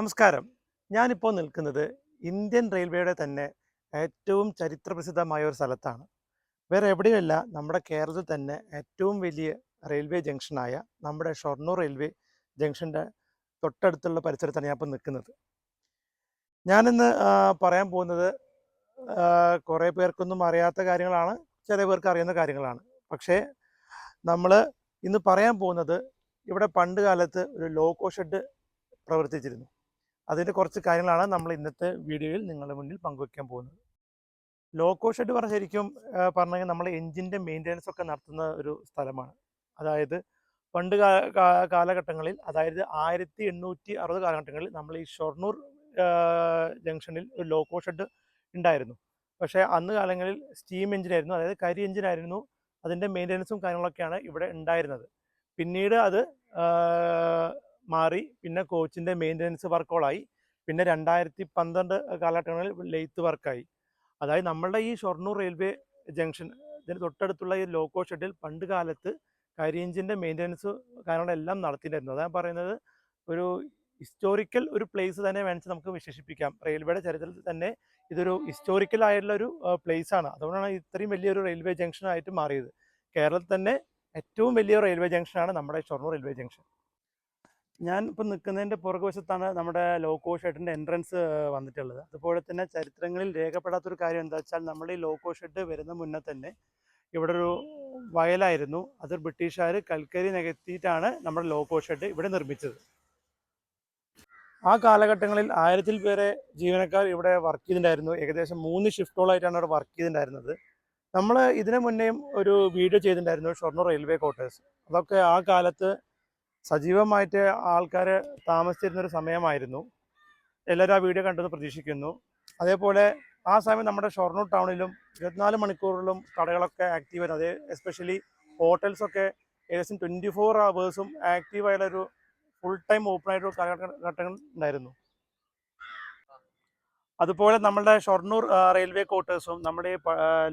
നമസ്കാരം. ഞാനിപ്പോൾ നിൽക്കുന്നത് ഇന്ത്യൻ റെയിൽവേയുടെ തന്നെ ഏറ്റവും ചരിത്രപ്രസിദ്ധമായ ഒരു സ്ഥലത്താണ്. വേറെ എവിടെയുമല്ല, നമ്മുടെ കേരളത്തിൽ തന്നെ ഏറ്റവും വലിയ റെയിൽവേ ജംഗ്ഷനായ നമ്മുടെ ഷൊർണൂർ റെയിൽവേ ജംഗ്ഷൻ്റെ തൊട്ടടുത്തുള്ള പരിസരത്താണ് ഞാൻ ഇപ്പോൾ നിൽക്കുന്നത്. ഞാനിന്ന് പറയാൻ പോകുന്നത് കുറേ പേർക്കൊന്നും അറിയാത്ത കാര്യങ്ങളാണ്, ചില പേർക്ക് അറിയുന്ന കാര്യങ്ങളാണ്. പക്ഷേ നമ്മൾ ഇന്ന് പറയാൻ പോകുന്നത് ഇവിടെ പണ്ട് കാലത്ത് ഒരു ലോക്കോ ഷെഡ് പ്രവർത്തിച്ചിരുന്നു. അതിൻ്റെ കുറച്ച് കാര്യങ്ങളാണ് നമ്മൾ ഇന്നത്തെ വീഡിയോയിൽ നിങ്ങളുടെ മുന്നിൽ പങ്കുവയ്ക്കാൻ പോകുന്നത്. ലോക്കോ ഷെഡ് പറഞ്ഞാൽ ശരിക്കും പറഞ്ഞാൽ നമ്മൾ എഞ്ചിൻ്റെ മെയിൻ്റനൻസ് ഒക്കെ നടത്തുന്ന ഒരു സ്ഥലമാണ്. അതായത് പണ്ട് കാലഘട്ടങ്ങളിൽ, അതായത് 1860 കാലഘട്ടങ്ങളിൽ നമ്മൾ ഈ ഷൊർണൂർ ജംഗ്ഷനിൽ ഒരു ലോക്കോ ഷെഡ് ഉണ്ടായിരുന്നു. പക്ഷേ അന്ന് കാലങ്ങളിൽ സ്റ്റീം എഞ്ചിനായിരുന്നു, അതായത് കരി എഞ്ചിനായിരുന്നു. അതിൻ്റെ മെയിൻ്റനൻസും കാര്യങ്ങളൊക്കെയാണ് ഇവിടെ ഉണ്ടായിരുന്നത്. പിന്നീട് അത് മാറി, പിന്നെ കോച്ചിൻ്റെ മെയിൻ്റനൻസ് വർക്കുകളായി. പിന്നെ 2012 കാലഘട്ടങ്ങളിൽ ലെയ്ത്ത് വർക്കായി. അതായത് നമ്മളുടെ ഈ ഷൊർണൂർ റെയിൽവേ ജംഗ്ഷൻ, ഇതിന് തൊട്ടടുത്തുള്ള ഈ ലോക്കോ ഷെഡിൽ പണ്ട് കാലത്ത് കരി എഞ്ചിൻ്റെ മെയിൻ്റനൻസ് കാര്യങ്ങളെല്ലാം നടത്തിയിട്ടുണ്ടായിരുന്നു. അതാണ് പറയുന്നത്, ഒരു ഹിസ്റ്റോറിക്കൽ ഒരു പ്ലേസ് തന്നെ വേണമെങ്കിൽ നമുക്ക് വിശേഷിപ്പിക്കാം. റെയിൽവേയുടെ ചരിത്രത്തിൽ തന്നെ ഇതൊരു ഹിസ്റ്റോറിക്കൽ ആയിട്ടുള്ള ഒരു പ്ലേസ് ആണ്. അതുകൊണ്ടാണ് ഇത്രയും വലിയൊരു റെയിൽവേ ജംഗ്ഷൻ ആയിട്ട് മാറിയത്. കേരളത്തിൽ തന്നെ ഏറ്റവും വലിയ റെയിൽവേ ജംഗ്ഷനാണ് നമ്മുടെ ഷൊർണൂർ റെയിൽവേ ജംഗ്ഷൻ. ഞാൻ ഇപ്പം നിൽക്കുന്നതിൻ്റെ പുറകുവശത്താണ് നമ്മുടെ ലോക്കോ ഷെഡിൻ്റെ എൻട്രൻസ് വന്നിട്ടുള്ളത്. അതുപോലെ തന്നെ ചരിത്രങ്ങളിൽ രേഖപ്പെടാത്തൊരു കാര്യം എന്താ വെച്ചാൽ, നമ്മുടെ ഈ ലോക്കോ ഷെഡ് വരുന്ന മുന്നേ തന്നെ ഇവിടെ ഒരു വയലായിരുന്നു. അത് ബ്രിട്ടീഷുകാർ കൽക്കരി നികത്തിയിട്ടാണ് നമ്മുടെ ലോക്കോ ഷെഡ് ഇവിടെ നിർമ്മിച്ചത്. ആ കാലഘട്ടങ്ങളിൽ 1000-ൽ പേരെ ജീവനക്കാർ ഇവിടെ വർക്ക് ചെയ്തിട്ടുണ്ടായിരുന്നു. ഏകദേശം 3 ഷിഫ്റ്റോളായിട്ടാണ് ഇവിടെ വർക്ക് ചെയ്തിട്ടുണ്ടായിരുന്നത്. നമ്മൾ ഇതിനു മുന്നേയും ഒരു വീഡിയോ ചെയ്തിട്ടുണ്ടായിരുന്നു, ഷൊർണൂർ റെയിൽവേ ക്വാർട്ടേഴ്സ്. അതൊക്കെ ആ കാലത്ത് സജീവമായിട്ട് ആൾക്കാർ താമസിച്ചിരുന്നൊരു സമയമായിരുന്നു. എല്ലാവരും ആ വീഡിയോ കണ്ടെന്ന് പ്രതീക്ഷിക്കുന്നു. അതേപോലെ ആ സമയം നമ്മുടെ ഷൊർണൂർ ടൗണിലും 24 മണിക്കൂറിലും കടകളൊക്കെ ആക്റ്റീവായിരുന്നു. അതേ എസ്പെഷ്യലി ഹോട്ടൽസൊക്കെ ഏകദേശം 24 hours ആക്റ്റീവായുള്ളൊരു ഫുൾ ടൈം ഓപ്പൺ ആയിട്ടൊരു കാലഘട്ടങ്ങൾ ഉണ്ടായിരുന്നു. അതുപോലെ നമ്മുടെ ഷൊർണൂർ റെയിൽവേ ക്വാർട്ടേഴ്സും നമ്മുടെ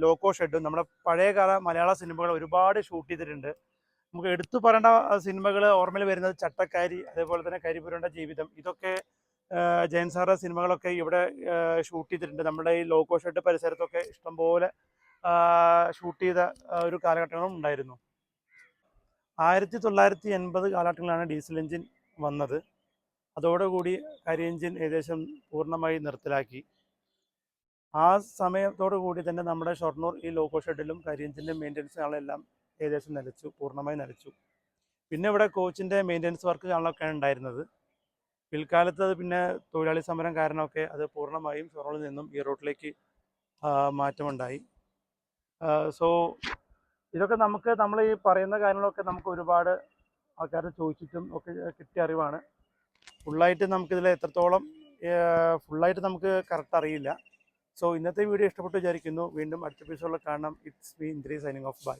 ലോക്കോ ഷെഡും നമ്മുടെ പഴയകാല മലയാള സിനിമകൾ ഒരുപാട് ഷൂട്ട് ചെയ്തിട്ടുണ്ട്. നമുക്ക് എടുത്തു പറയേണ്ട സിനിമകൾ ഓർമ്മയിൽ വരുന്നത് ചട്ടക്കാരി, അതേപോലെ തന്നെ കരിപുരണ്ട ജീവിതം. ഇതൊക്കെ ജയൻ സാറിൻ്റെ സിനിമകളൊക്കെ ഇവിടെ ഷൂട്ട് ചെയ്തിട്ടുണ്ട്. നമ്മുടെ ഈ ലോക്കോ ഷെഡ് പരിസരത്തൊക്കെ ഇഷ്ടംപോലെ ഷൂട്ട് ചെയ്ത ഒരു കാലഘട്ടങ്ങളും ഉണ്ടായിരുന്നു. 1980 കാലഘട്ടങ്ങളിലാണ് ഡീസൽ എഞ്ചിൻ വന്നത്. അതോടുകൂടി കരി എഞ്ചിൻ ഏകദേശം പൂർണ്ണമായി നിർത്തലാക്കി. ആ സമയത്തോടു കൂടി തന്നെ നമ്മുടെ ഷൊർണൂർ ഈ ലോക്കോ ഷെഡിലും കരി എഞ്ചിൻ്റെ മെയിൻ്റനൻസുകളെല്ലാം ഏകദേശം നിലച്ചു, പൂർണ്ണമായി നിലച്ചു. പിന്നെ ഇവിടെ കോച്ചിൻ്റെ മെയിൻ്റനൻസ് വർക്ക് കാണാനൊക്കെയാണ് ഉണ്ടായിരുന്നത്. പിൽക്കാലത്ത് അത് പിന്നെ തൊഴിലാളി സമരം കാരണമൊക്കെ അത് പൂർണ്ണമായും ഷൊർണൂരിൽ നിന്നും ഈ റൂട്ടിലേക്ക് മാറ്റമുണ്ടായി. സോ ഇതൊക്കെ നമ്മൾ ഈ പറയുന്ന കാര്യങ്ങളൊക്കെ നമുക്ക് ഒരുപാട് ആൾക്കാരെ ചോദിച്ചിട്ടും ഒക്കെ കിട്ടിയ അറിവാണ്. ഫുള്ളായിട്ട് നമുക്കിതിൽ എത്രത്തോളം ഫുള്ളായിട്ട് നമുക്ക് കറക്റ്റ് അറിയില്ല. സോ ഇന്നത്തെ വീഡിയോ ഇഷ്ടപ്പെട്ടു വിചാരിക്കുന്നു. വീണ്ടും അടുത്ത എപ്പിസോഡിൽ കാണാം. It's me Indri signing off. By.